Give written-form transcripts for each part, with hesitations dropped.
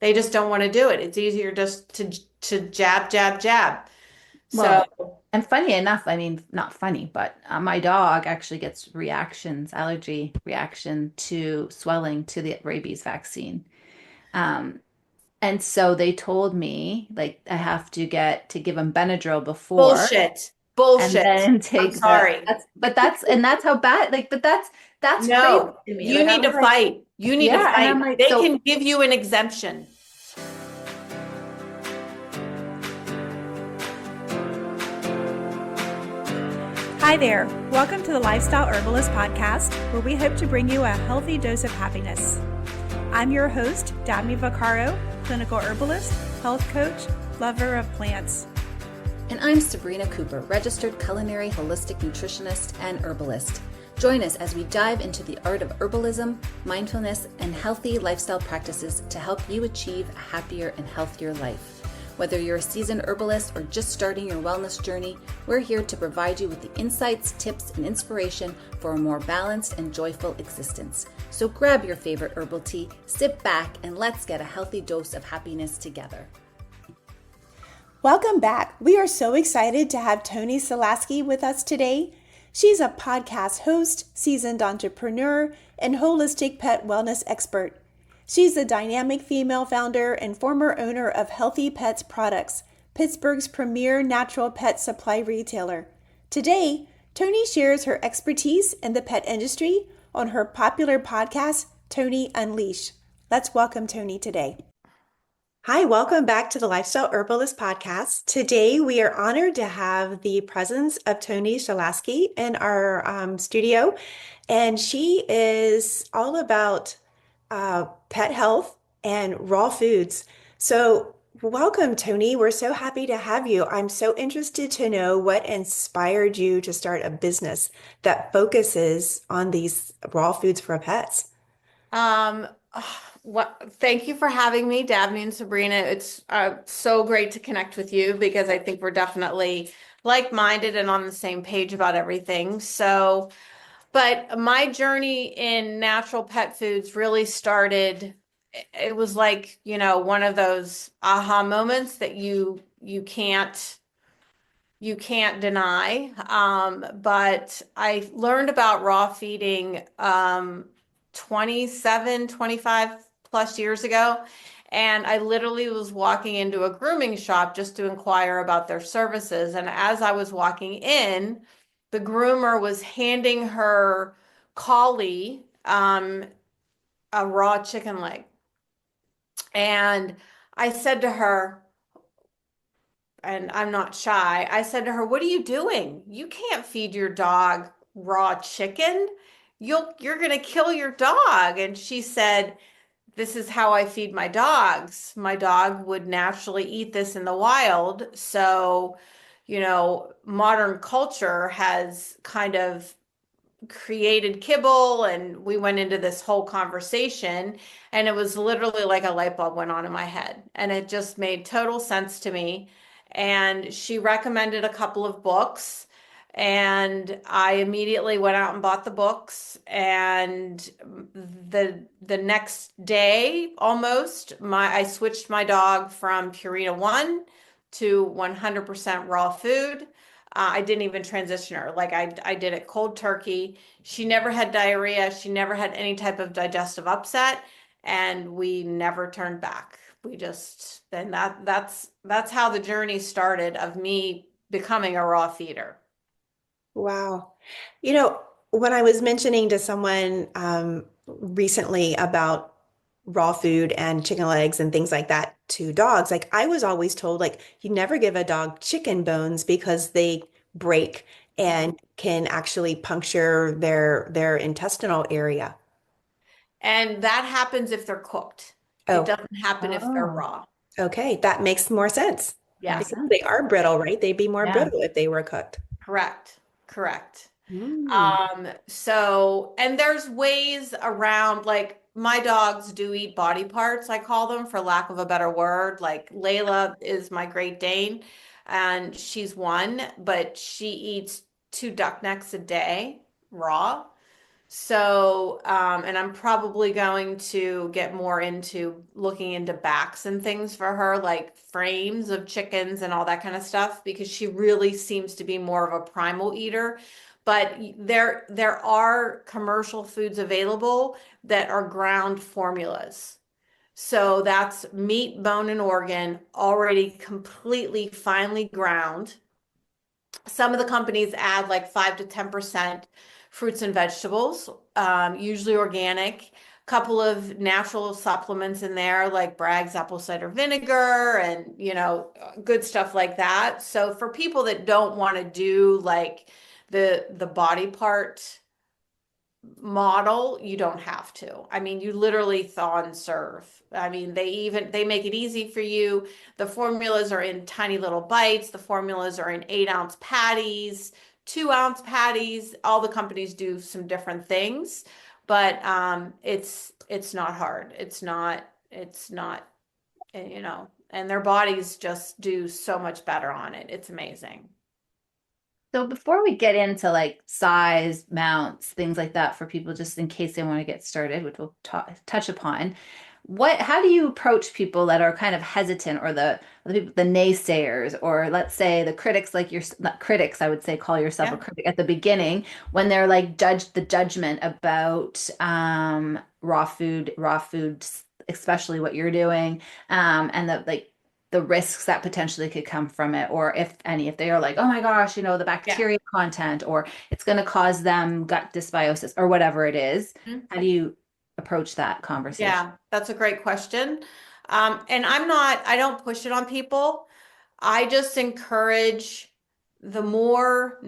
they just don't want to do it. It's easier just to jab, jab, jab. So, Well, and funny enough, I mean, not funny, but my dog actually gets allergy reaction to swelling to the rabies vaccine. Um, and so they told me like I have to give him Benadryl before bullshit. and Bullshit. then I'm take sorry. that's how bad like that's crazy No, to me. you Like I need was to like, fight. You need to yeah, and I'm fight. like, They so can give you an exemption. Hi there. Welcome to the Lifestyle Herbalist Podcast, where we hope to bring you a healthy dose of happiness. I'm your host, Dabney-BS, clinical herbalist, health coach, lover of plants. And I'm Sabrina Cooper, registered culinary holistic nutritionist and herbalist. Join us as we dive into the art of herbalism, mindfulness, and healthy lifestyle practices to help you achieve a happier and healthier life. Whether you're a seasoned herbalist or just starting your wellness journey, we're here to provide you with the insights, tips, and inspiration for a more balanced and joyful existence. So grab your favorite herbal tea, sit back, and let's get a healthy dose of happiness together. Welcome back. We are so excited to have Toni Shelaske with us today. She's a podcast host, seasoned entrepreneur, and holistic pet wellness expert. She's a dynamic female founder and former owner of Healthy Pets Products, Pittsburgh's premier natural pet supply retailer. Today, Toni shares her expertise in the pet industry on her popular podcast, Toni Unleashed. Let's welcome Toni today. Hi, welcome back to the Lifestyle Herbalist Podcast. Today, we are honored to have the presence of Toni Shelaske in our studio, and she is all about pet health and raw foods. So, welcome, Toni. We're so happy to have you. I'm so interested to know what inspired you to start a business that focuses on these raw foods for pets. Um, thank you for having me, Dabney and Sabrina. It's so great to connect with you because I think we're definitely like-minded and on the same page about everything. So, but my journey in natural pet foods really started, it was like, one of those aha moments that you can't deny. But I learned about raw feeding 27, 25 plus years ago. And I literally was walking into a grooming shop just to inquire about their services. And as I was walking in, the groomer was handing her collie a raw chicken leg. And I said to her, and I'm not shy. I said to her, "What are you doing? You can't feed your dog raw chicken. You're going to kill your dog." And she said, "This is how I feed my dogs. My dog would naturally eat this in the wild." So, modern culture has kind of created kibble, and we went into this whole conversation, and it was literally like a light bulb went on in my head, and it just made total sense to me. And she recommended a couple of books, and I immediately went out and bought the books. And the next day, almost, I switched my dog from Purina One to 100% raw food. I didn't even transition her. Like I did it cold turkey. She never had diarrhea. She never had any type of digestive upset, and we never turned back. We just, then that's how the journey started of me becoming a raw feeder. Wow. You know, when I was mentioning to someone recently about raw food and chicken legs and things like that to dogs, like I was always told, like, you never give a dog chicken bones because they break and can actually puncture their intestinal area. And that happens if they're cooked. It Oh, doesn't happen if they're oh, raw. okay. That makes more sense makes Yeah. because they sense. are brittle, right? They'd be more Yeah. brittle if they were cooked. Correct. Correct. Mm. And there's ways around, like my dogs do eat body parts, I call them for lack of a better word. Like Layla is my Great Dane, and she's one, but she eats two duck necks a day raw. So, and I'm probably going to get more into looking into backs and things for her, like frames of chickens and all that kind of stuff, because she really seems to be more of a primal eater. But there are commercial foods available that are ground formulas. So that's meat, bone, and organ already completely finely ground. Some of the companies add like 5 to 10% fruits and vegetables, usually organic. Couple of natural supplements in there like Bragg's apple cider vinegar and good stuff like that. So for people that don't want to do like the body part model, you don't have to. I mean, you literally thaw and serve. I mean, they make it easy for you. The formulas are in tiny little bites. The formulas are in 8-ounce patties, 2-ounce patties. All the companies do some different things, but it's not hard. It's not, and their bodies just do so much better on it. It's amazing. So before we get into like size, mounts, things like that for people, just in case they want to get started, which we'll touch upon, how do you approach people that are kind of hesitant, or the naysayers, or let's say the critics, like you're not critics, I would say call yourself a Yeah. critic at the beginning, when they're like judgment about raw food, especially what you're doing, and the risks that potentially could come from it, or if any, if they are like, oh my gosh, the Yeah. bacteria content, or it's going to cause them gut dysbiosis, or whatever it is. Mhm. How do you approach that conversation? Yeah, that's a great question. And I don't push it on people. I just encourage the more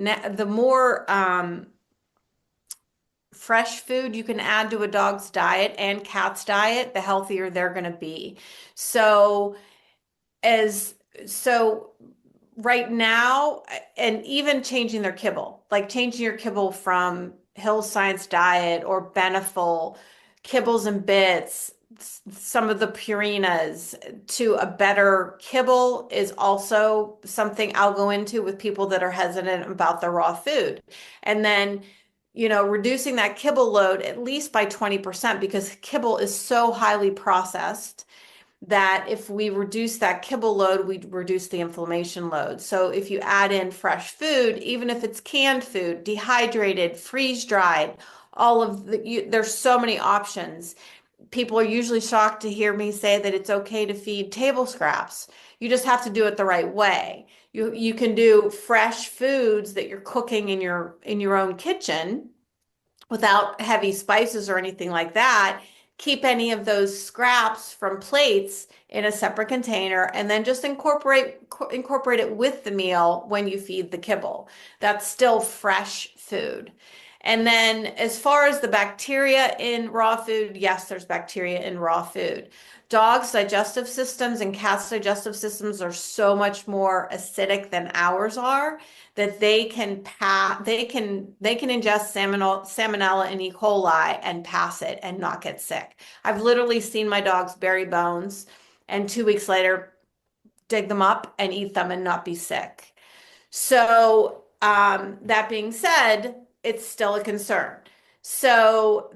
fresh food you can add to a dog's diet and cat's diet, the healthier they're going to be. So as so right now, and even changing their kibble, like changing your kibble from Hill Science Diet or Beneful, Kibbles and Bits, some of the Purinas to a better kibble is also something I'll go into with people that are hesitant about the raw food. And then, reducing that kibble load at least by 20% because kibble is so highly processed that if we reduce that kibble load, we reduce the inflammation load. So if you add in fresh food, even if it's canned food, dehydrated, freeze dried, there's so many options. People are usually shocked to hear me say that it's okay to feed table scraps. You just have to do it the right way. You can do fresh foods that you're cooking in your own kitchen without heavy spices or anything like that. Keep any of those scraps from plates in a separate container and then just incorporate it with the meal when you feed the kibble. That's still fresh food. And then as far as the bacteria in raw food, yes, there's bacteria in raw food. Dogs' digestive systems and cats' digestive systems are so much more acidic than ours are that they can ingest salmonella and E. coli and pass it and not get sick. I've literally seen my dogs bury bones and 2 weeks later dig them up and eat them and not be sick. So, that being said, it's still a concern. So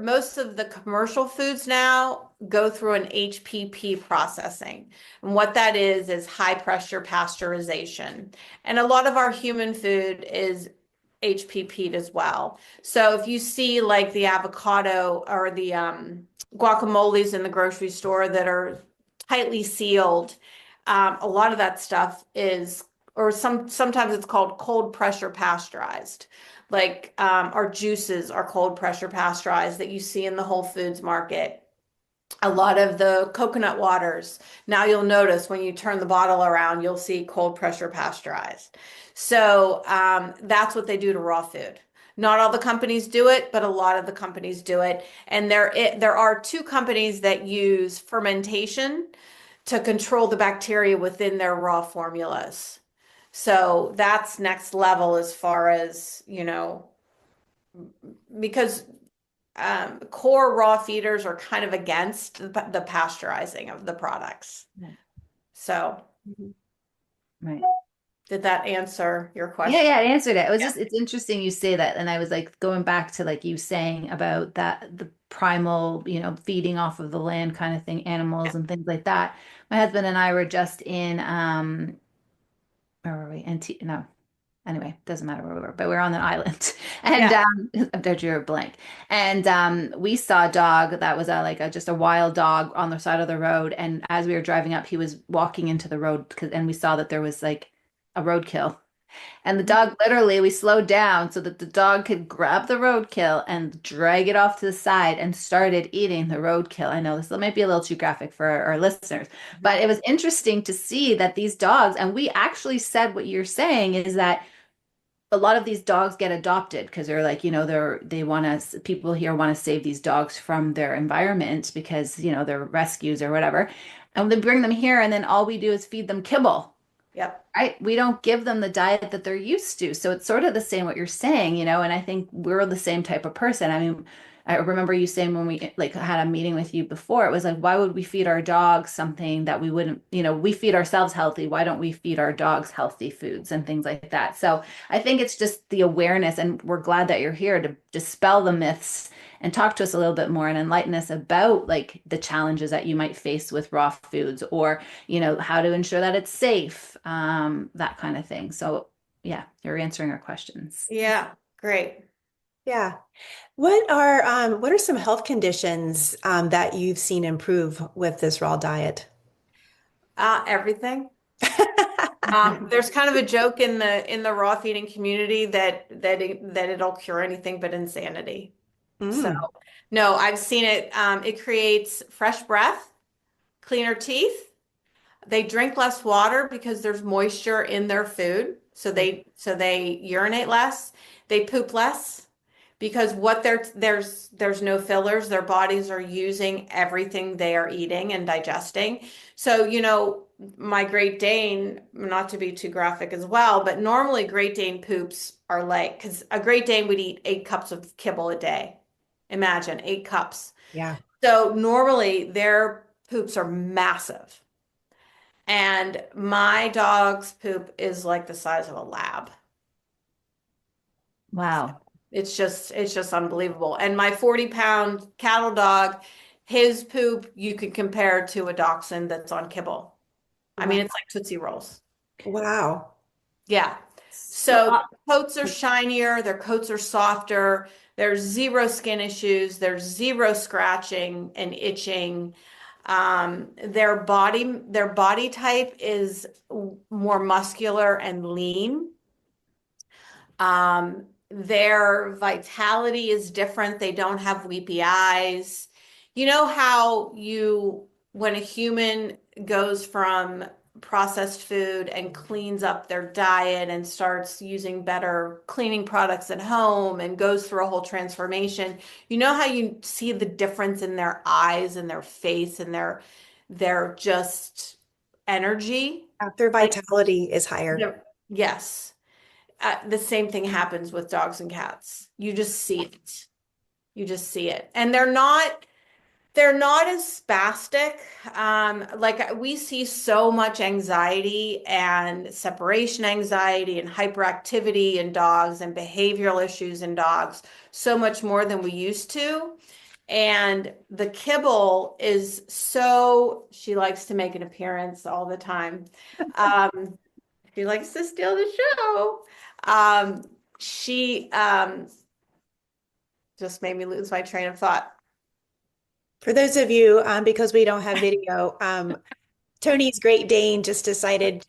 most of the commercial foods now go through an HPP processing. And what that is high pressure pasteurization. And a lot of our human food is HPP'd as well. So if you see like the avocado or the guacamoles in the grocery store that are tightly sealed, a lot of that stuff is, or sometimes it's called cold pressure pasteurized. Like our juices are cold pressure pasteurized that you see in the Whole Foods market. A lot of the coconut waters, now you'll notice when you turn the bottle around, you'll see cold pressure pasteurized. So that's what they do to raw food. Not all the companies do it, but a lot of the companies do it. And there are two companies that use fermentation to control the bacteria within their raw formulas. So that's next level as far as, because core raw feeders are kind of against the pasteurizing of the products. Yeah. So, Right. Did that answer your Yeah, question? yeah, I answered it. It was Yeah. just, it's interesting you say that. And I was like going back to like you saying about that, the primal, feeding off of the land kind of thing, animals and things like that. My husband and I were just in, where were we? No, anyway, doesn't matter where we were, but we were on an island. And Yeah. I drew a blank. And we saw a dog that was just a wild dog on the side of the road. And as we were driving up, he was walking into the road and we saw that there was like a roadkill. And the dog literally, we slowed down so that the dog could grab the roadkill and drag it off to the side and started eating the roadkill. I know this might be a little too graphic for our listeners, but it was interesting to see that these dogs, and we actually said what you're saying is that a lot of these dogs get adopted because they're like, they want to, people here want to save these dogs from their environment because, they're rescues or whatever. And they bring them here, and then all we do is feed them kibble. Yep. Right? We don't give them the diet that they're used to. So it's sort of the same what you're saying, and I think we're the same type of person. I mean, I remember you saying when we like had a meeting with you before, it was like, why would we feed our dogs something that we wouldn't, we feed ourselves healthy. Why don't we feed our dogs healthy foods and things like that? So I think it's just the awareness, and we're glad that you're here to dispel the myths and talk to us a little bit more and enlighten us about like the challenges that you might face with raw foods, or how to ensure that it's safe, that kind of thing. So yeah, you're answering our questions. Yeah. Great. Yeah. What are some health conditions that you've seen improve with this raw diet? Everything. There's kind of a joke in the raw feeding community that it'll cure anything but insanity. So Mm. no, I've seen it. It creates fresh breath, cleaner teeth. They drink less water because there's moisture in their food. So they urinate less. They poop less because there's no fillers. Their bodies are using everything they are eating and digesting. So, my Great Dane, not to be too graphic as well, but normally Great Dane poops are like, because a Great Dane would eat 8 cups of kibble a day. Imagine 8 cups. Yeah. So normally their poops are massive. And my dog's poop is like the size of a lab. Wow. It's just unbelievable. And my 40-pound cattle dog, his poop you could compare to a dachshund that's on kibble. I Wow. mean, it's like Tootsie Rolls. Wow. Yeah. So, So their coats are shinier, their coats are softer, there's zero skin issues, there's zero scratching and itching. Their body type is more muscular and lean. Their vitality is different. They don't have weepy eyes. You know how when a human goes from processed food and cleans up their diet and starts using better cleaning products at home and goes through a whole transformation, you know how you see the difference in their eyes and their face and their just energy? Their Like, vitality is higher. yes. The same thing happens with dogs and cats. You just see it. You just see it. And they're not as spastic. Like we see so much anxiety and separation anxiety and hyperactivity in dogs and behavioral issues in dogs, so much more than we used to. And the kibble she likes to make an appearance all the time. Um, she likes to steal the show. She just made me lose my train of thought. For those of you, because we don't have video, Tony's Great Dane just decided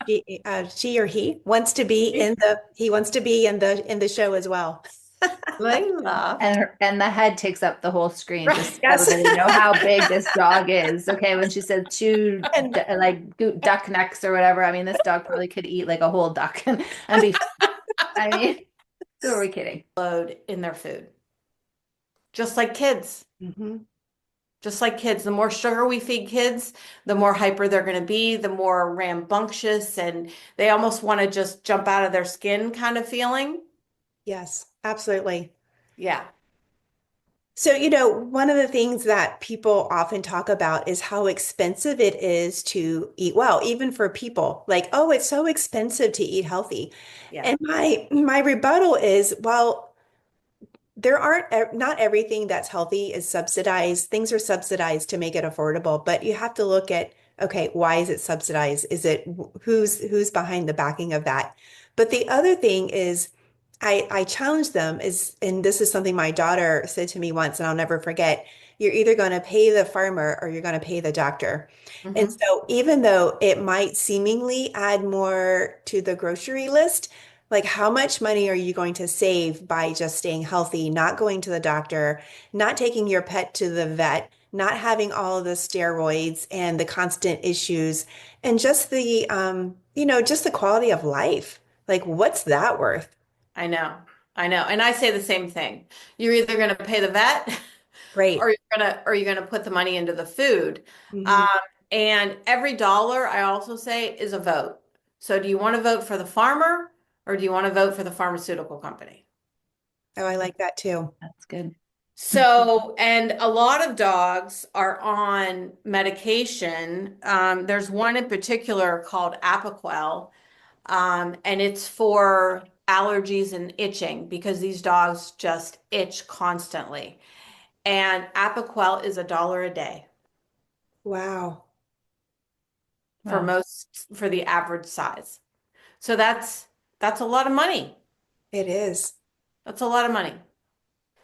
she or he wants to be in the show as well. Layla. and the head takes up the whole screen, Right. just so Yes. everybody know how big this dog is. Okay, when she said two And duck necks or whatever, I mean, this dog probably could eat like a whole duck and be. I mean, who are we kidding? Load in their food. Just like kids. Mhm. Just like kids. The more sugar we feed kids, the more hyper they're going to be, the more rambunctious, and they almost want to just jump out of their skin kind of feeling. Yes, absolutely. Yeah. So, one of the things that people often talk about is how expensive it is to eat well, even for people. Like, oh, it's so expensive to eat healthy. Yeah. And my rebuttal is, well, there aren't not everything that's healthy is subsidized. Things are subsidized to make it affordable, but you have to look at, okay, why is it subsidized? Is it who's behind the backing of that? But the other thing is I challenge them is, and this is something my daughter said to me once, and I'll never forget, you're either going to pay the farmer or you're going to pay the doctor. And Hmm. so even though it might seemingly add more to the grocery list, like, how much money are you going to save by just staying healthy, not going to the doctor, not taking your pet to the vet, not having all of the steroids and the constant issues, and just just the quality of life? Like, what's that worth? I know. I know. And I say the same thing. You're either going to pay the vet Great. or you're going to put the money into the food. Hmm. Um, and every dollar, I also say, is a vote. So do you want to vote for the farmer or do you want to vote for the pharmaceutical company? Oh, I like that too. That's good. So, and a lot of dogs are on medication. There's one in particular called Apoquel, and it's for allergies and itching because these dogs just itch constantly. And Apoquel is $1 a day Wow. Wow. for the average size. So that's a lot of money. It is. That's a lot of money. It-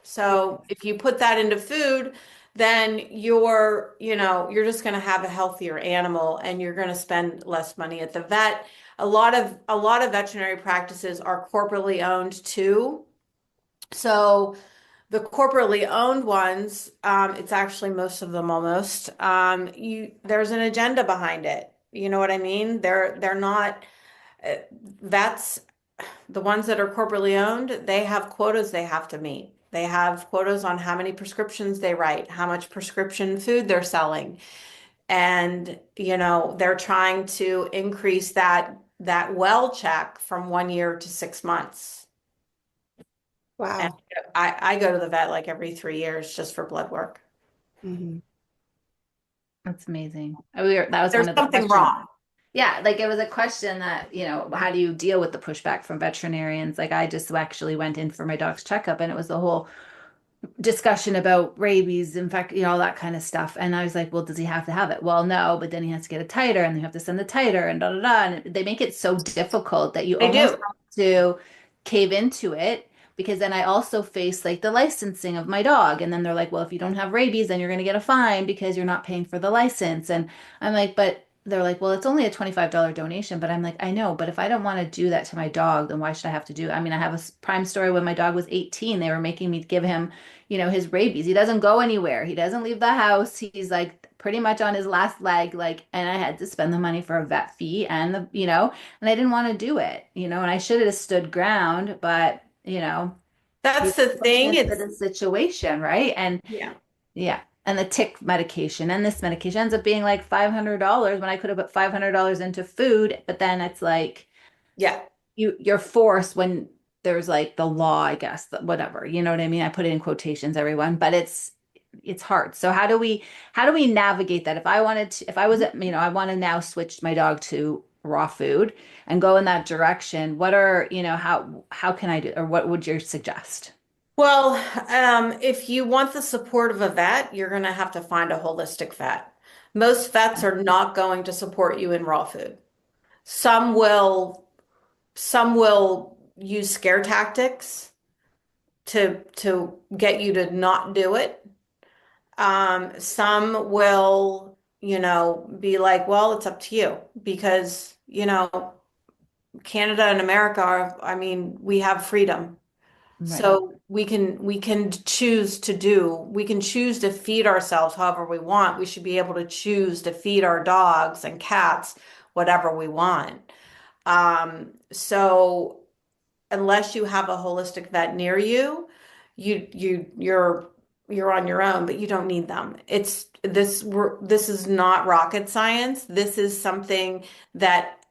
So if you put that into food, then you're just going to have a healthier animal and you're going to spend less money at the vet. A lot of veterinary practices are corporately owned too. So the corporately owned ones, it's actually most of them almost, there's an agenda behind it. You know what I mean? They're not uh, vets, the ones that are corporately owned, they have quotas they have to meet. They have quotas on how many prescriptions they write, how much prescription food they're selling. And, they're trying to increase that well check from 1 year to 6 months. And Wow. I go to the vet like every 3 years just for blood work. Hmm. That's amazing. That was There's one of the something questions. wrong. Yeah, like it was a question that, how do you deal with the pushback from veterinarians? Like I just actually went in for my dog's checkup and it was the whole discussion about rabies, in fact, all that kind of stuff. And I was like, well, does he have to have it? Well, no, but then he has to get a titer and they have to send the titer and da da da. And they make it so difficult that you They almost do. have to cave into it because then I also face like the licensing of my dog. And then they're like, well, if you don't have rabies, then you're going to get a fine because you're not paying for the license. And I'm like, but they're like, well, it's only a $25 donation. But I'm like, I know, but if I don't want to do that to my dog, then why should I have to do it? I mean, I have a prime story when my dog was 18, they were making me give him his rabies. He doesn't go anywhere. He doesn't leave the house. He's like pretty much on his last leg, like, and I had to spend the money for a vet fee and and I didn't want to do it, and I should have stood ground, but That's he's the thing. fortunate for It's the situation, right? And yeah. yeah. And the tick medication and this medication ends up being like $500 when I could have put $500 into food. But then it's like, Yeah. you're forced when there's like the law, I guess, whatever, you know what I mean? I put it in quotations, everyone, but it's hard. So how do we navigate that? If I was I want to now switch my dog to raw food and go in that direction. What are, how can I do, or what would you suggest? Well, if you want the support of a vet, you're going to have to find a holistic vet. Most vets are not going to support you in raw food. Some will, some will use scare tactics to get you to not do it. Some will, be like, well, it's up to you because, Canada and America are, I mean, we have freedom. Right. So we can choose to feed ourselves however we want. We should be able to choose to feed our dogs and cats whatever we want. So unless you have a holistic vet near you, you're on your own, but you don't need them. This is not rocket science. This is something that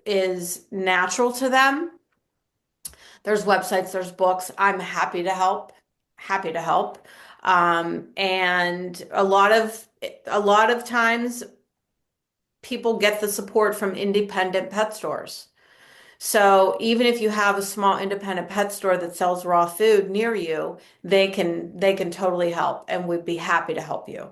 is natural to them. There's websites, there's books. I'm happy to help. Happy to help. And a lot of times people get the support from independent pet stores. So even if you have a small independent pet store that sells raw food near you, they can totally help and would be happy to help you.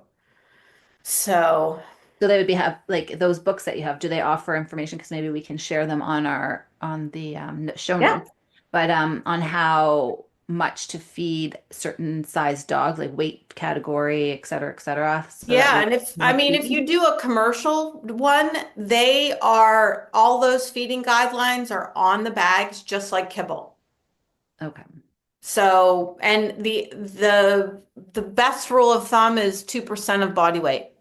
So So they would be have like those books that you have. Do they offer information? Because maybe we can share them on our on the show yeah. notes. But on how much to feed certain size dogs, like weight category, et cetera, so that Yeah, we and if I more mean if feeding. you do a commercial one, they are all those feeding guidelines are on the bags just like kibble. Okay, So, and the best rule of thumb is 2% of body weight.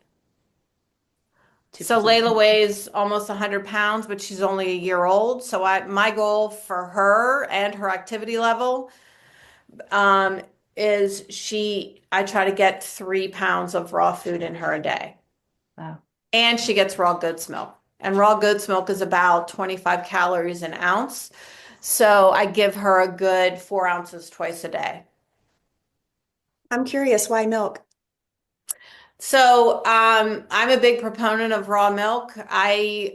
So 2%. Layla weighs almost 100 pounds, but she's only a year old. So my goal for her and her activity level, um, is I try to get 3 pounds of raw food in her a day. Wow. And she gets raw goat's milk. And raw goat's milk is about 25 calories an ounce. So I give her a good 4 ounces twice a day. I'm curious, why milk? So, I'm a big proponent of raw milk. I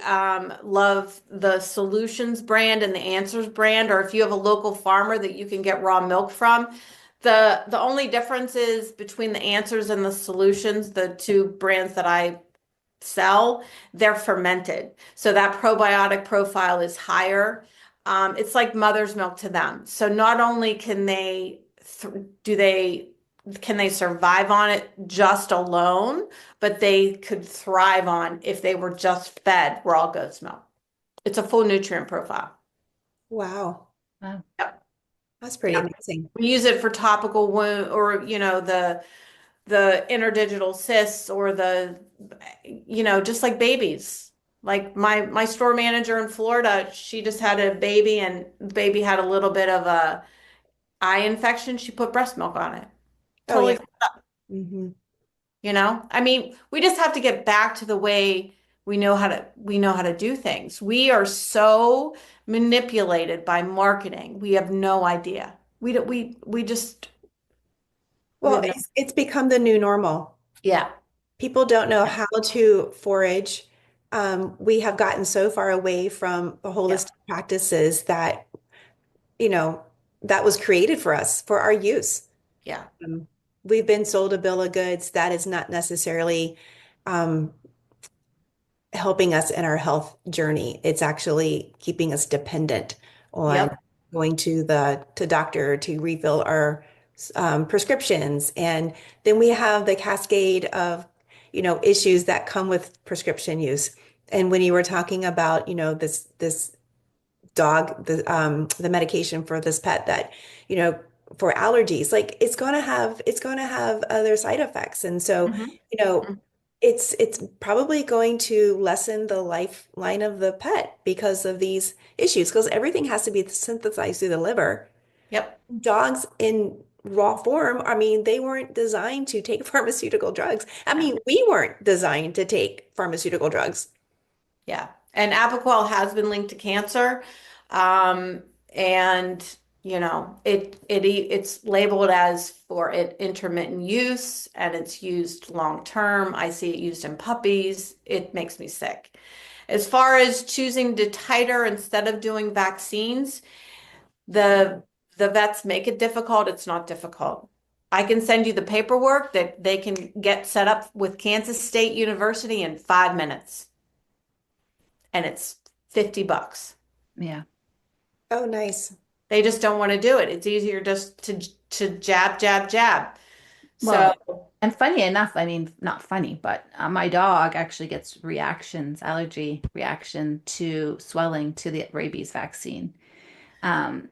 love the Solutions brand and the Answers brand, or if you have a local farmer that you can get raw milk from. The only difference is between the Answers and the Solutions, the two brands that I sell, they're fermented. So that probiotic profile is higher. It's like mother's milk to them. So not only do they can they survive on it just alone, but they could thrive on if they were just fed raw goat's milk. It's a full nutrient profile. Wow, Wow. Yep. that's pretty Yep. amazing. We use it for topical wound or the interdigital cysts or just like babies. Like my store manager in Florida, she just had a baby and the baby had a little bit of a eye infection. She put breast milk on it. Oh yeah. Totally, Hmm. I mean, we just have to get back to the way we know how to do things. We are so manipulated by marketing. We have no idea. We don't we just we Well, have no it's become the new normal. yeah. People don't know Yeah. how to forage. We have gotten so far away from the Yeah. holistic practices that, you know, that was created for us for our use. Yeah. Um, we've been sold a bill of goods that is not necessarily um, helping us in our health journey. It's actually keeping us dependent on Yep. going to the doctor to refill our prescriptions. And then we have the cascade of, issues that come with prescription use. And when you were talking about, this dog, the medication for this pet that, you know, for allergies, like it's going to have other side effects. And so, Mhm. you know, Mhm. it's probably going to lessen the lifeline of the pet because of these issues, because everything has to be synthesized through the liver. Yep. Dogs in raw form, I mean, they weren't designed to take pharmaceutical drugs. I Yeah. mean, we weren't designed to take pharmaceutical drugs. Yeah. And Apoquel has been linked to cancer. Um, and it's labeled as for intermittent use and it's used long term. I see it used in puppies. It makes me sick. As far as choosing to titer instead of doing vaccines, the the vets make it difficult. It's not difficult. I can send you the paperwork that they can get set up with Kansas State University in 5 minutes, and it's $50. Yeah. Oh, nice. They just don't want to do it. It's easier just to jab, jab, jab. So, Well, and funny enough, I mean, not funny, but my dog actually gets allergy reaction to swelling to the rabies vaccine. Um,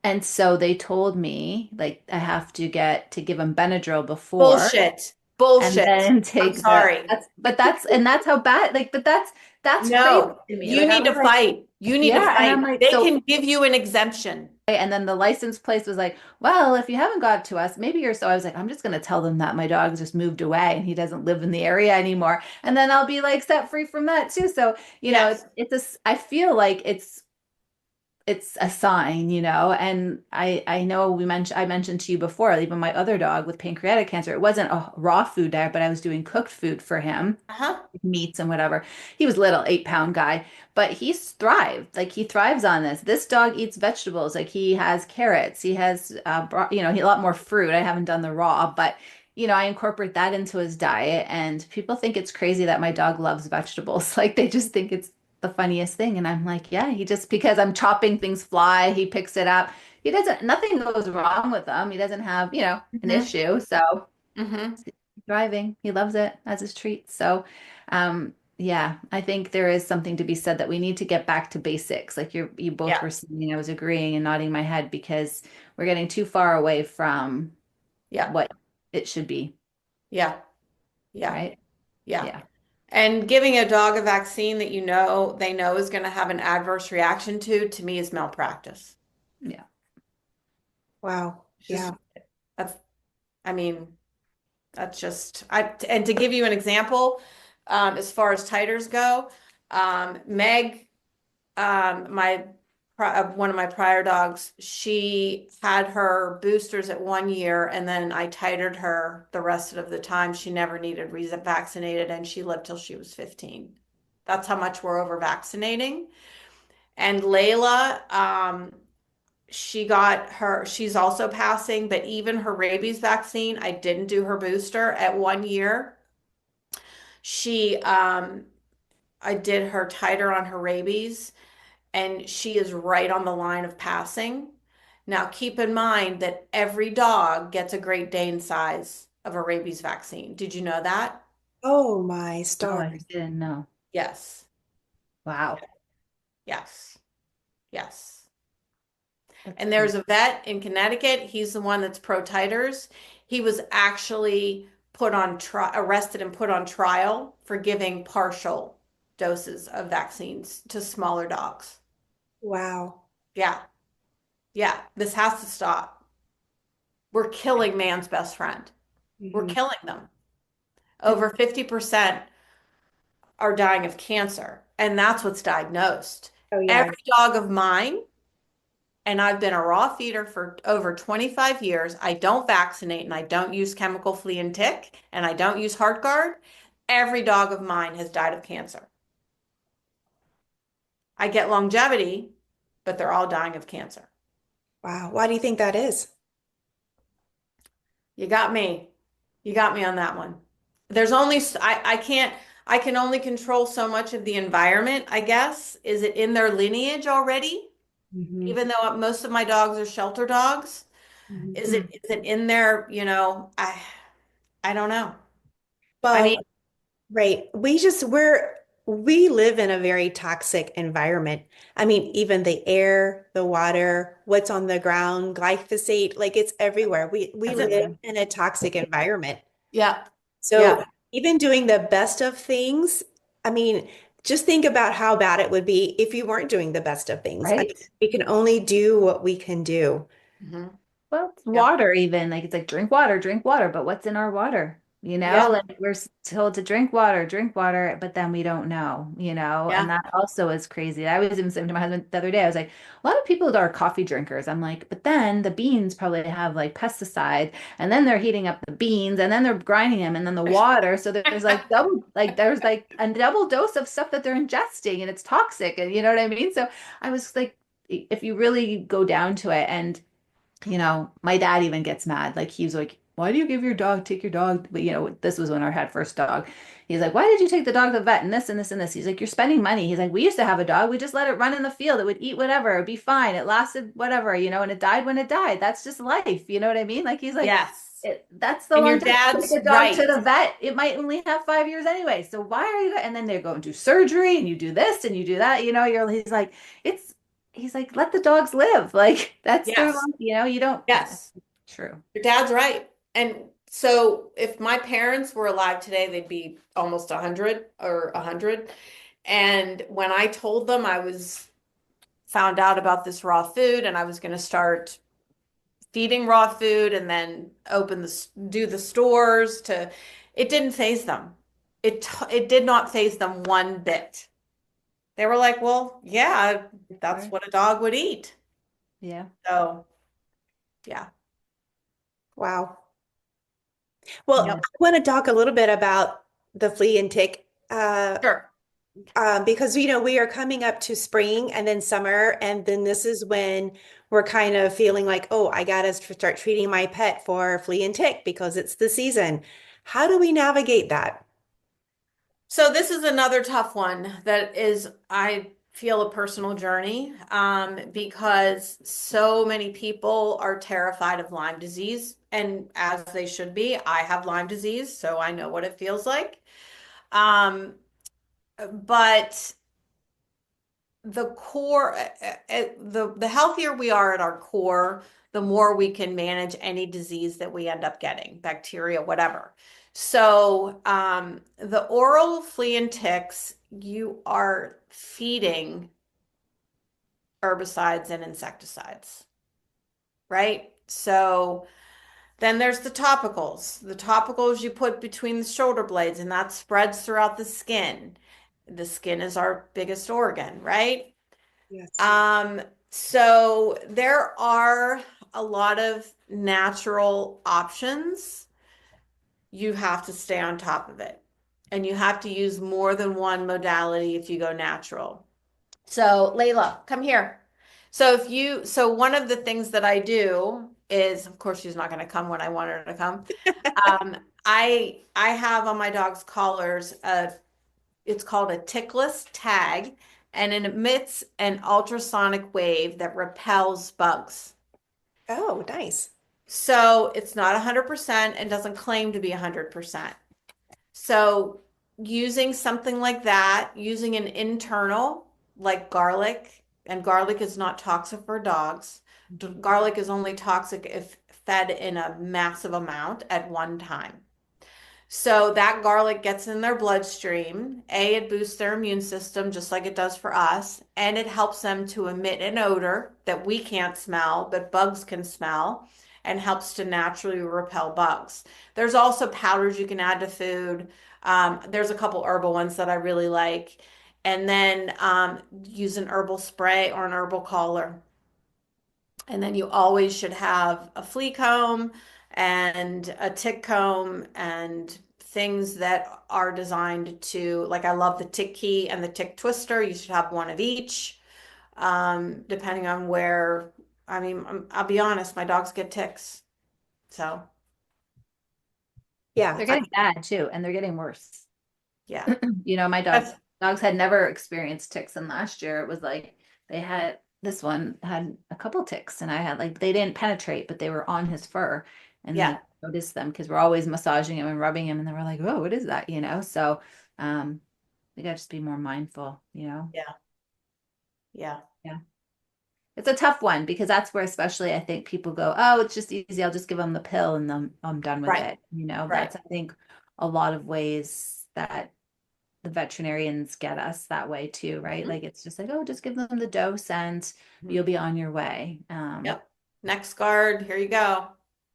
and so they told me like I have to give him Benadryl before bullshit. and Bullshit. then I'm take sorry. that's how bad, like, but that's crazy No, to me. you Like I need was to like, fight. You need to yeah, and I'm fight. like, They so can give you an exemption. and then the license place was like, well, if you haven't got it to us, maybe you're so I was like, I'm just gonna tell them that my dog just moved away and he doesn't live in the area anymore. And then I'll be like set free from that too. So, Yes. I feel like it's a sign, and I know I mentioned to you before, even my other dog with pancreatic cancer, it wasn't a raw food diet, but I was doing cooked food for him, Uh-huh. meats and whatever. He was little, 8-pound guy, but he's thrived. Like he thrives on this. This dog eats vegetables. Like he has carrots. He has, a lot more fruit. I haven't done the raw, but I incorporate that into his diet. And people think it's crazy that my dog loves vegetables. Like they just think it's the funniest thing. And I'm like, yeah, because I'm chopping things fly, he picks it up. Nothing goes wrong with him. He doesn't have, an Mm-hmm. issue. So Mm-hmm. thriving. He loves it as his treat. So, yeah, I think there is something to be said that we need to get back to basics. Like you both Yeah. were saying, I was agreeing and nodding my head because we're getting too far away from Yeah. what it should be, Yeah. Yeah. right? Yeah. Yeah. And giving a dog a vaccine that they know is going to have an adverse reaction to me is malpractice. Yeah. Wow. It's Yeah. just that's I mean, that's just and to give you an example, as far as titers go, Meg, one of my prior dogs, she had her boosters at 1 year, and then I titered her the rest of the time. She never needed vaccinated, and she lived till she was 15. That's how much we're over vaccinating. And Layla, she's also passing, but even her rabies vaccine, I didn't do her booster at 1 year. She, I did her titer on her rabies, and she is right on the line of passing. Now, keep in mind that every dog gets a Great Dane size of a rabies vaccine. Did you know that? Oh my Oh, stars. I didn't know. Yes. Wow. Yes. Yes. That's And crazy. there's a vet in Connecticut. He's the one that's pro titers. He was actually arrested and put on trial for giving partial doses of vaccines to smaller dogs. Wow. Yeah. Yeah. This has to stop. We're killing man's best friend. We're Mhm. killing them. Over 50% are dying of cancer, and that's what's diagnosed. Oh yeah. Every dog of mine, and I've been a raw feeder for over 25 years. I don't vaccinate and I don't use chemical flea and tick and I don't use HeartGuard. Every dog of mine has died of cancer. I get longevity, but they're all dying of cancer. Wow. Why do you think that is? You got me. You got me on that one. There's only, I can't, I can only control so much of the environment, I guess. Is it in their lineage already? Mhm. Even though most of my dogs are shelter dogs, Mhm. is it in there, I don't know. I mean, Well, right. We live in a very toxic environment. I mean, even the air, the water, what's on the ground, glyphosate, like it's everywhere. We live Everywhere. in a toxic environment. yeah, So yeah, even doing the best of things, I mean, just think about how bad it would be if you weren't doing the best of things. I mean, Right? we can only do what we can do. hmm Well, it's yeah, water even. Like it's like drink water, but what's in our water? yeah, Like we're told to drink water, but then we don't know, and yeah. that also is crazy. I was even saying to my husband the other day, I was like, a lot of people are coffee drinkers. I'm like, but then the beans probably have like pesticide, and then they're heating up the beans, and then they're grinding them, and then the water. So there's like a double dose of stuff that they're ingesting, and it's toxic, and you know what I mean? So I was like, if you really go down to it, and my dad even gets mad. Like he's like, why do you take your dog? But this was when our had first dog. He's like, why did you take the dog to the vet and this and this and this? He's like, you're spending money. He's like, we used to have a dog. We just let it run in the field. It would eat whatever. It'd be fine. It lasted whatever, and it died when it died. That's just life. You know what I mean? Like he's like, Yes. that's the And your longevity. dad's Take a dog to right. the vet. It might only have 5 years anyway. So why are you? And then they go and do surgery and you do this and you do that. He's like, it's he's like, let the dogs live. Like that's their Yes. life, you don't. Yes. True. Your dad's right. And so if my parents were alive today, they'd be almost 100 or 100. And when I told them I was found out about this raw food and I was going to start feeding raw food and then do the stores it didn't faze them. It did not faze them one bit. they were like, well, yeah, that's Right. what a dog would eat. Yeah. So, yeah. Wow. Well, Yeah. I want to talk a little bit about the flea and tick, Sure. because we are coming up to spring and then summer, and then this is when we're kind of feeling like, oh, I gotta start treating my pet for flea and tick because it's the season. How do we navigate that? So this is another tough one that is, I feel, a personal journey, because so many people are terrified of Lyme disease, and as they should be. I have Lyme disease, so I know what it feels like. Um, but the core, the healthier we are at our core, the more we can manage any disease that we end up getting, bacteria, whatever. So, the oral flea and ticks, you are feeding herbicides and insecticides, right? So then there's the topicals. The topicals you put between the shoulder blades, and that spreads throughout the skin. The skin is our biggest organ, right? Yes. Um, so there are a lot of natural options. You have to stay on top of it. And you have to use more than one modality if you go natural. So, Layla, come here. So one of the things that I do is, of course, she's not going to come when I want her to come. Um, I have on my dog's collars it's called a tickless tag, and it emits an ultrasonic wave that repels bugs. Oh, nice. So it's not 100% and doesn't claim to be 100%. So using something like that, using an internal like garlic, and garlic is not toxic for dogs. Garlic is only toxic if fed in a massive amount at one time. So that garlic gets in their bloodstream. It boosts their immune system just like it does for us, and it helps them to emit an odor that we can't smell, but bugs can smell, and helps to naturally repel bugs. There's also powders you can add to food. There's a couple herbal ones that I really like. And then use an herbal spray or an herbal collar. And then you always should have a flea comb and a tick comb and things that are designed to, like, I love the tick key and the tick twister. You should have one of each, depending on where. I mean, I'll be honest, my dogs get ticks. So, Yeah. They're getting bad too, and they're getting worse. yeah. My That's, dogs had never experienced ticks, and last year it was like this one had a couple ticks, and I had like they didn't penetrate, but they were on his fur, and yeah. like noticed them because we're always massaging him and rubbing him, and they were like, "Oh, what is that?" So we gotta just be more mindful. Yeah. Yeah. Yeah. It's a tough one because that's where especially I think people go, oh, it's just easy. I'll just give them the pill and then I'm done with Right. it. Right. That's I think a lot of ways that the veterinarians get us that way too, right? Mhm. Like it's just like, oh, just give them the dose and Mhm. you'll be on your way. Yep. Next guard, here you go.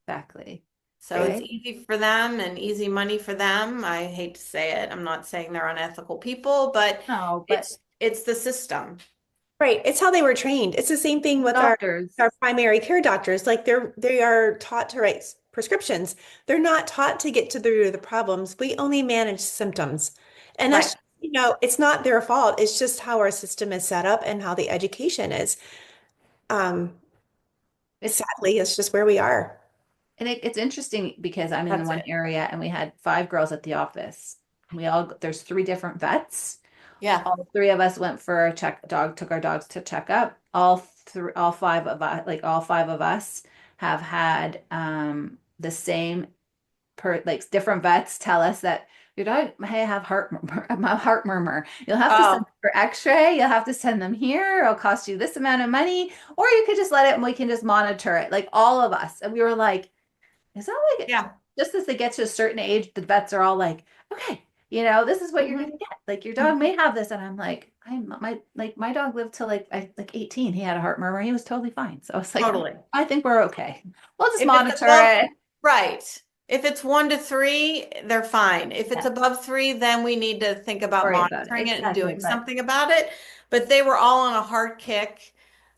Exactly. So it's Right. easy for them and easy money for them. I hate to say it. I'm not saying they're unethical people, but No, but it's the system. Right. It's how they were trained. It's the same thing with doctors, our primary care doctors. Like they are taught to write prescriptions. They're not taught to get to the root of the problems. We only manage symptoms. And Right. it's not their fault. It's just how our system is set up and how the education is. Um, it's Sadly, it's just where we are. and it's interesting because I'm in That's one it. area and we had 5 girls at the office. There's 3 different vets. Yeah. All 3 of us went for a took our dogs to check up. All 5 of us, like all 5 of us have had the same like different vets tell us that your dog may have heart murmur. You'll have to send Oh, them for x-ray, you'll have to send them here, it'll cost you this amount of money, or you could just let it and we can just monitor it, like all of us. And we were like, is that like yeah. just as they get to a certain age, the vets are all like, okay, this is what you're Mhm. gonna get. Like your dog may have this, and I'm like, my dog lived till like 18. He had a heart murmur. He was totally fine. So I was like, Totally. I think we're okay. We'll just If it's monitor above, it. right. If it's 1 to 3, they're fine. If it's Yeah. above 3, then we need to think about Worry about it. monitoring it and Exactly. doing But something about it. But they were all on a hard kick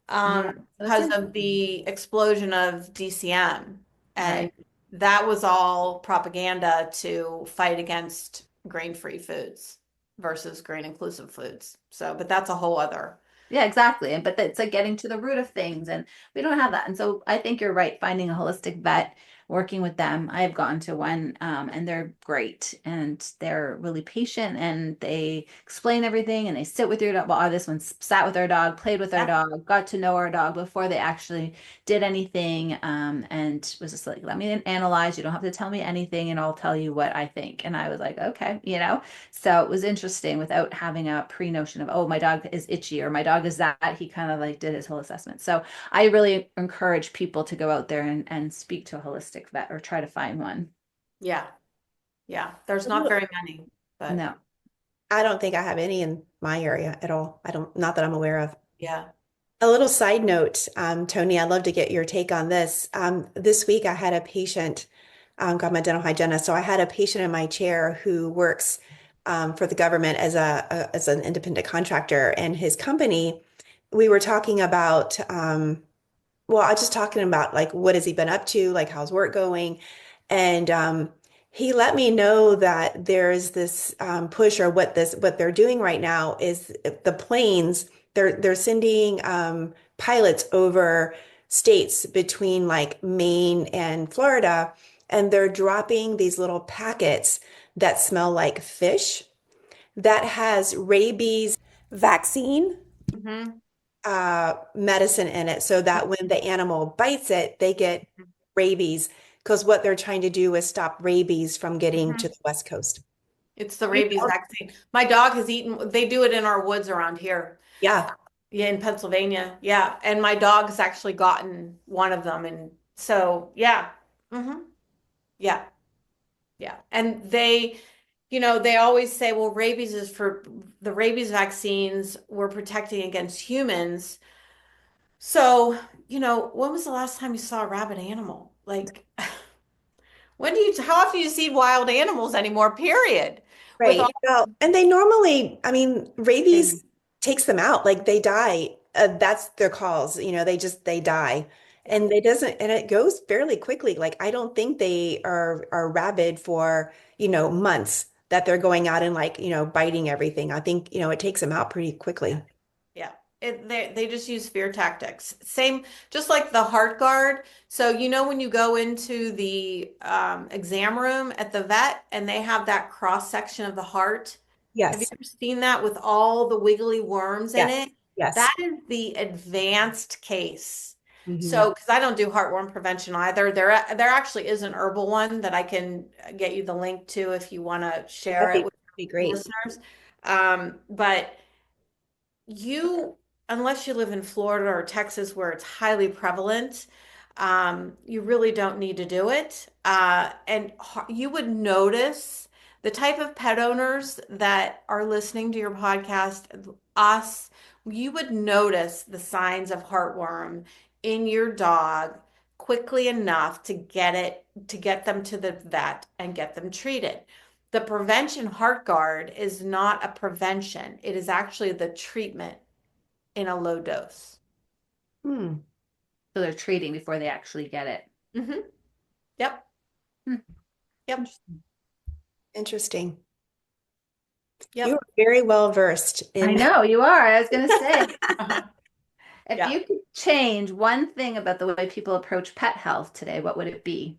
yeah, so it's because of interesting. the explosion of DCM. And Right. that was all propaganda to fight against grain-free foods versus grain-inclusive foods. So, but that's a whole other. Yeah, exactly. And but it's like getting to the root of things, and we don't have that. And so I think you're right, finding a holistic vet, working with them. I've gone to one, and they're great, and they're really patient, and they explain everything, and they sit with your dog. Well, this one sat with our dog, played with our Yeah. dog, got to know our dog before they actually did anything, and was just like, let me analyze. You don't have to tell me anything, and I'll tell you what I think. And I was like, okay, you know. So it was interesting without having a pre-notion of, oh, my dog is itchy or my dog is that. He kind of like did his whole assessment. So I really encourage people to go out there and speak to a holistic vet or try to find one. Yeah. Yeah. There's A not little- very many, but No. I don't think I have any in my area at all. I don't, not that I'm aware of. yeah. A little side note, Toni, I'd love to get your take on this. This week I had a patient, got my dental hygienist. So I had a patient in my chair who works for the government as as an independent contractor, and his company. We were talking about, well, I was just talking about like what has he been up to, like how's work going, and he let me know that there's this push, or what they're doing right now is the planes. They're sending pilots over states between like Maine and Florida, and they're dropping these little packets that smell like fish that has rabies vaccine hmm medicine in it, so that when the animal bites it, they get rabies. Because what they're trying to do is stop rabies from getting to hmm the West Coast. It's the rabies vaccine. My dog has eaten, they do it in our woods around here. Yeah. Yeah, in Pennsylvania. Yeah. And my dog's actually gotten one of them. And so, yeah. hmm Yeah. Yeah. And they always say, well, rabies is for the rabies vaccines we're protecting against humans. So, when was the last time you saw a rabid animal? Like, how often do you see wild animals anymore, period? With Right. all Well, and they normally, I mean, rabies Maybe. takes them out. Like they die. That's their cause. They die. Yeah. And they doesn't, and it goes fairly quickly. Like I don't think they are rabid for, months that they're going out and like, biting everything. I think, it takes them out pretty quickly. Yeah. They just use fear tactics. Same, just like the heart guard. So, when you go into the exam room at the vet and they have that cross section of the heart, have you Yes. ever seen that with all the wiggly worms in Yes. it? Yes. That is the advanced case. Hmm. So, because I don't do heartworm prevention either, there actually is an herbal one that I can get you the link to if you want to share it with Be your great. listeners. But you, unless you live in Florida or Texas where it's highly prevalent, you really don't need to do it. And you would notice the type of pet owners that are listening to your podcast, us, you would notice the signs of heartworm in your dog quickly enough to get them to the vet and get them treated. The prevention heart guard is not a prevention. It is actually the treatment in a low dose. Hmm. So they're treating before they actually get it. hmm Yep. Hmm. Yep. Interesting. You Yep. are very well versed I in. know you are. I was going to say, if Yeah. you could change one thing about the way people approach pet health today, what would it be?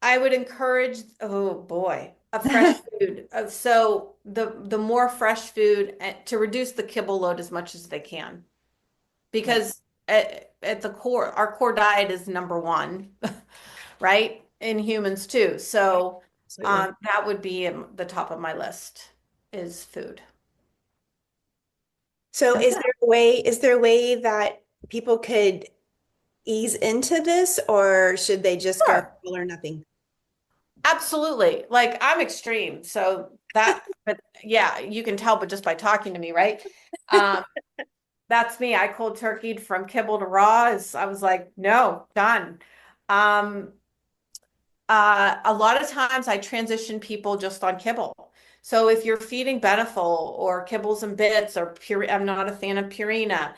I would encourage, oh boy, a fresh food. So the more fresh food to reduce the kibble load as much as they can, because at the core, our core diet is number one, right? In humans too. So Absolutely. that would be the top of my list is food. So Okay. is there a way that people could ease into this, or should they just go Sure. all or nothing? Absolutely. Like I'm extreme. But yeah, you can tell, but just by talking to me, right? Um, that's me. I cold turkeyed from kibble to raw. I was like, no, done. Um, a lot of times I transition people just on kibble. So if you're feeding Beneful or Kibbles and Bits or Pure, I'm not a fan of Purina,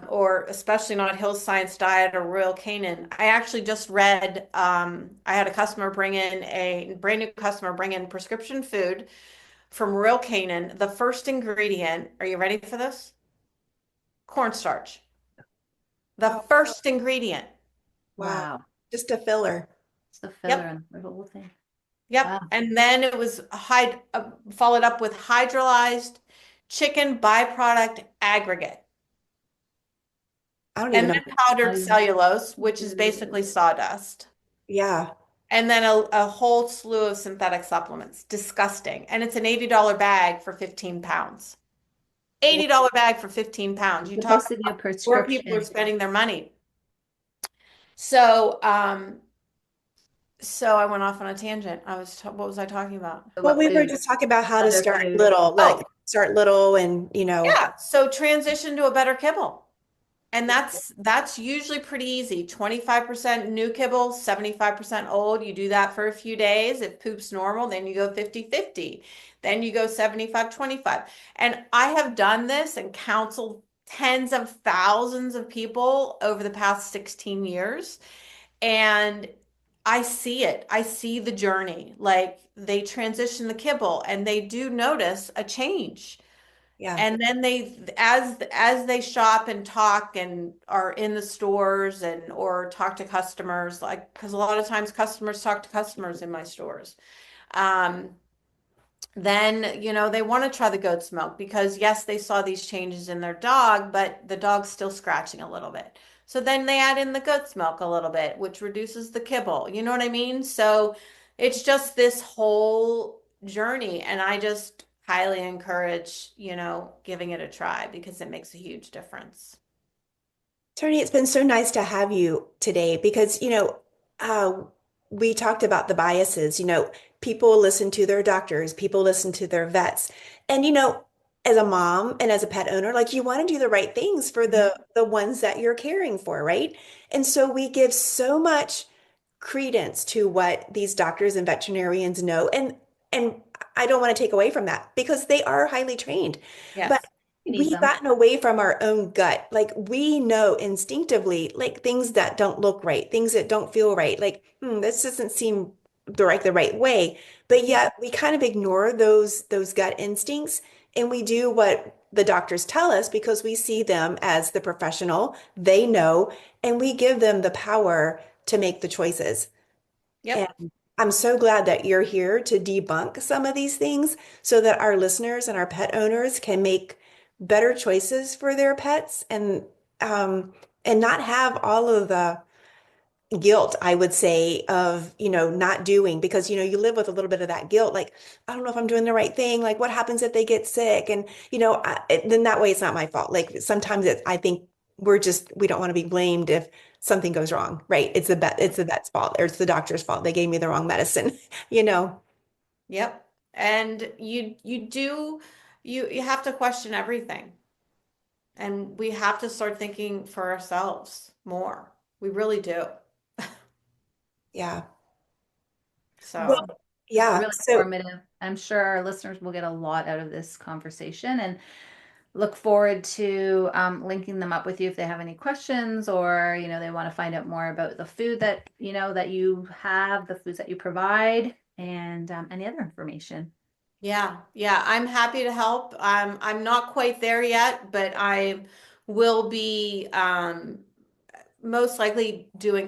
or especially not Hill Science Diet or Royal Canin. I actually just read, I had a customer bring in a brand new customer bring in prescription food from Royal Canin. The first ingredient, are you ready for this? Cornstarch. The Oh, first ingredient. wow. Wow. Just a filler. It's the filler Yep. and the whole thing. Yep. Wow. And then it was followed up with hydrolyzed chicken byproduct aggregate. I don't even And know. then powdered I- cellulose, which is basically sawdust. Yeah. And then a whole slew of synthetic supplements. Disgusting. And it's an $80 bag for 15 pounds. $80 bag for 15 pounds. It's You talk supposed to be a about where people are prescription. spending their money. So I went off on a tangent. What was I talking about? Well, What we were food? just talking about how to Other start food. little, Oh, like start little and, yeah. So transition to a better kibble. And that's usually pretty easy. 25% new kibble, 75% old. You do that for a few days. If poop's normal, then you go 50-50. Then you go 75-25. And I have done this and counseled tens of thousands of people over the past 16 years. And I see it. I see the journey. Like they transition the kibble and they do notice a change. yeah. And then as they shop and talk and are in the stores and or talk to customers, like because a lot of times customers talk to customers in my stores. Um, then they want to try the goat's milk because yes, they saw these changes in their dog, but the dog's still scratching a little bit. So then they add in the goat's milk a little bit, which reduces the kibble. You know what I mean? So it's just this whole journey, and I just highly encourage, giving it a try because it makes a huge difference. Tony, it's been so nice to have you today because, uh, we talked about the biases. People listen to their doctors, people listen to their vets. And, as a mom and as a pet owner, like you want to do the right things for the ones that you're caring for, right? And so we give so much credence to what these doctors and veterinarians know. And I don't want to take away from that because they are highly trained. But Yes. You need we've them. gotten away from our own gut. Like we know instinctively, like things that don't look right, things that don't feel right. Like, this doesn't seem the right way. But yet we kind of ignore those gut instincts and we do what the doctors tell us because we see them as the professional. They know, and we give them the power to make the choices. And Yep. I'm so glad that you're here to debunk some of these things so that our listeners and our pet owners can make better choices for their pets and not have all of the guilt, I would say, of, not doing because, you live with a little bit of that guilt. Like, I don't know if I'm doing the right thing. Like, what happens if they get sick? And, then that way it's not my fault. Like sometimes I think we don't want to be blamed if something goes wrong, right? It's the vet's fault or it's the doctor's fault. They gave me the wrong medicine, you know? Yep. And you have to question everything. And we have to start thinking for ourselves more. We really do. Yeah. Well, So, This is yeah. really So informative. I'm sure our listeners will get a lot out of this conversation and look forward to linking them up with you if they have any questions or, they want to find out more about the food that, that you have, the foods that you provide, and any other information. yeah, I'm happy to help. I'm not quite there yet, but I will be most likely doing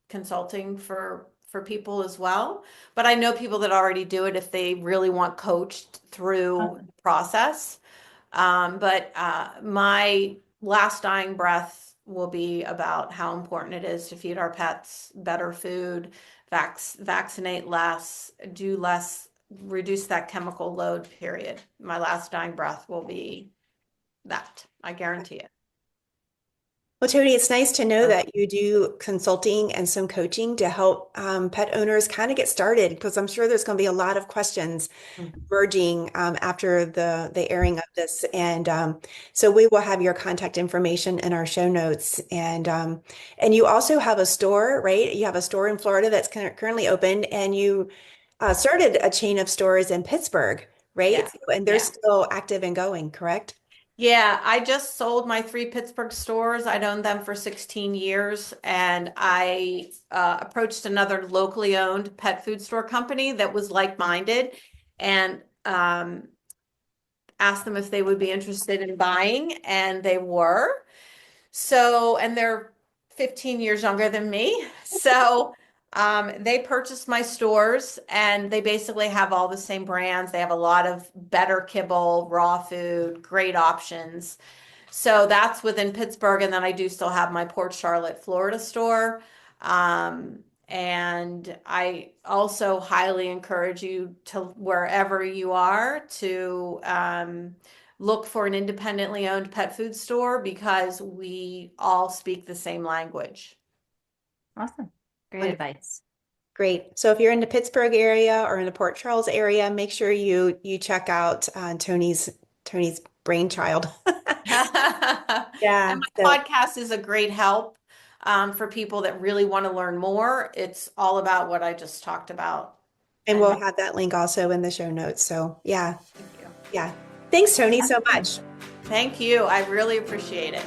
consulting for people as well. But I know people that already do it if they really want coached through the process. But my last dying breath will be about how important it is to feed our pets better food, vaccinate less, do less, reduce that chemical load, period. My last dying breath will be that. I guarantee it. Well, Tony, it's nice to know that you do consulting and some coaching to help pet owners kind of get started, because I'm sure there's going to be a lot of questions emerging after the airing of this. And so we will have your contact information in our show notes. And you also have a store, right? You have a store in Florida that's currently open, and you started a chain of stores in Pittsburgh, right? Yeah. And they're Yeah. still active and going, correct? Yeah, I just sold my 3 Pittsburgh stores. I'd owned them for 16 years, and I approached another locally owned pet food store company that was like-minded, and asked them if they would be interested in buying, and they were. So, and they're 15 years younger than me. So, they purchased my stores, and they basically have all the same brands. They have a lot of better kibble, raw food, great options. So that's within Pittsburgh. And then I do still have my Port Charlotte, Florida store. And I also highly encourage you to, wherever you are, to look for an independently owned pet food store, because we all speak the same language. Awesome. Great Wonderful. advice. Great. So if you're in the Pittsburgh area or in the Port Charles area, make sure you check out Tony's brainchild. Yeah. And my So, podcast is a great help for people that really want to learn more. It's all about what I just talked about. and we'll have that link also in the show notes. So yeah, Thank you. yeah. Thanks, Tony, so much. Thank you. I really appreciate it.